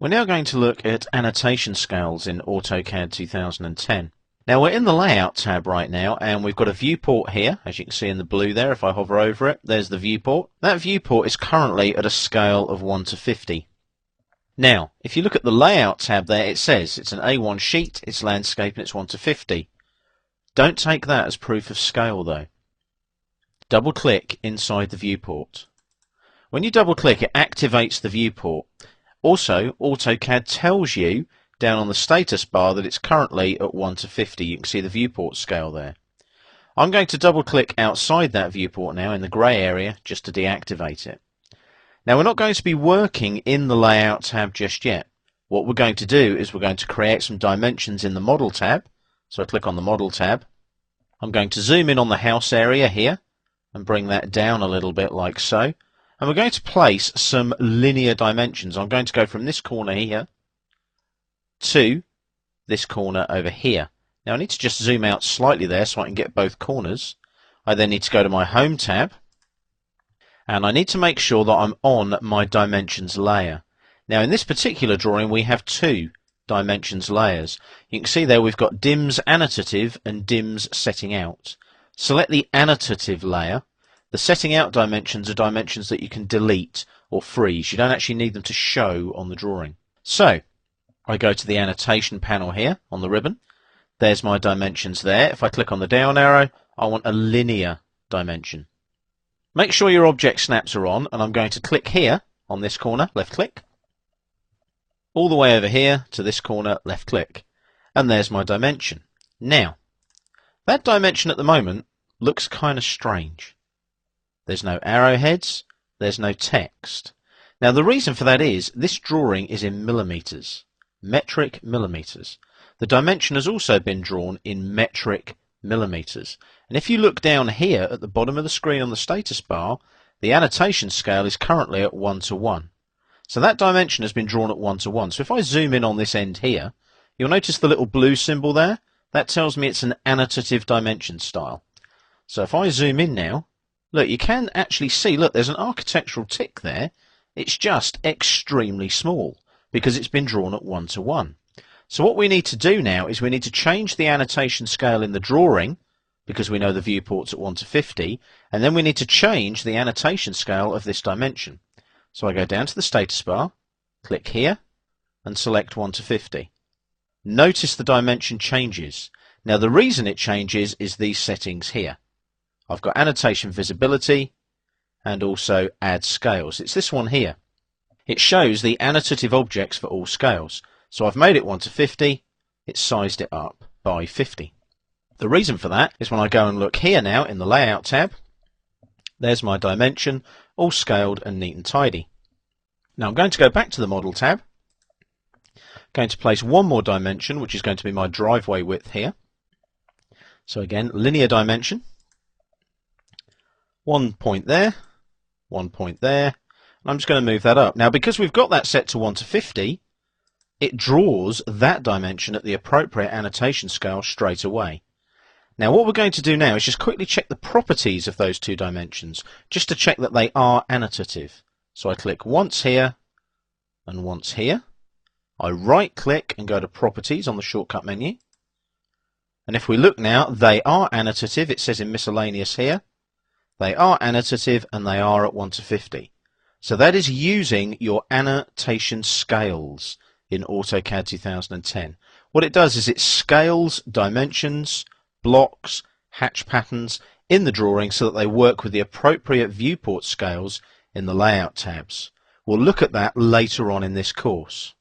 We're now going to look at annotation scales in Autocad 2010. Now we're in the Layout tab right now, and we've got a viewport here, as you can see in the blue there. If I hover over it, there's the viewport. That viewport is currently at a scale of 1 to 50. Now, if you look at the Layout tab there, it says it's an A1 sheet, it's landscape, and it's 1 to 50. Don't take that as proof of scale though. Double click inside the viewport. When you double click, it activates the viewport. Also, Autocad tells you down on the status bar that it's currently at 1 to 50. You can see the viewport scale there. I'm going to double click outside that viewport now in the grey area just to deactivate it. Now we're not going to be working in the Layout tab just yet. What we're going to do is we're going to create some dimensions in the Model tab. So I click on the Model tab. I'm going to zoom in on the house area here and bring that down a little bit like so. And we're going to place some linear dimensions. I'm going to go from this corner here to this corner over here. Now I need to just zoom out slightly there so I can get both corners. I then need to go to my Home tab, and I need to make sure that I'm on my dimensions layer. Now in this particular drawing we have two dimensions layers. You can see there we've got DIMS annotative and DIMS setting out. Select the annotative layer. The setting out dimensions are dimensions that you can delete or freeze. You don't actually need them to show on the drawing. So I go to the annotation panel here on the ribbon. There's my dimensions there. If I click on the down arrow, I want a linear dimension. Make sure your object snaps are on, and I'm going to click here on this corner, left click, all the way over here to this corner, left click, and there's my dimension. Now, that dimension at the moment looks kind of strange. There's no arrowheads, there's no text. Now the reason for that is this drawing is in millimeters, metric millimeters. The dimension has also been drawn in metric millimeters. And if you look down here at the bottom of the screen on the status bar, the annotation scale is currently at 1 to 1. So that dimension has been drawn at 1 to 1. So if I zoom in on this end here, you'll notice the little blue symbol there. That tells me it's an annotative dimension style. So if I zoom in now, look, you can actually see, look, there's an architectural tick there. It's just extremely small because it's been drawn at 1 to 1. So what we need to do now is we need to change the annotation scale in the drawing because we know the viewport's at 1 to 50, and then we need to change the annotation scale of this dimension. So I go down to the status bar, click here, and select 1 to 50. Notice the dimension changes. Now the reason it changes is these settings here. I've got annotation visibility and also add scales. It's this one here. It shows the annotative objects for all scales. So I've made it 1 to 50, it's sized it up by 50. The reason for that is when I go and look here now in the Layout tab, there's my dimension, all scaled and neat and tidy. Now I'm going to go back to the Model tab, going to place one more dimension, which is going to be my driveway width here. So again, linear dimension. 1 point there, 1 point there, and I'm just going to move that up. Now because we've got that set to 1 to 50, it draws that dimension at the appropriate annotation scale straight away. Now what we're going to do now is just quickly check the properties of those two dimensions, just to check that they are annotative. So I click once here and once here. I right click and go to Properties on the shortcut menu. And if we look now, they are annotative. It says in miscellaneous here. They are annotative and they are at 1 to 50. So that is using your annotation scales in Autocad 2010. What it does is it scales dimensions, blocks, hatch patterns in the drawing so that they work with the appropriate viewport scales in the Layout tabs. We'll look at that later on in this course.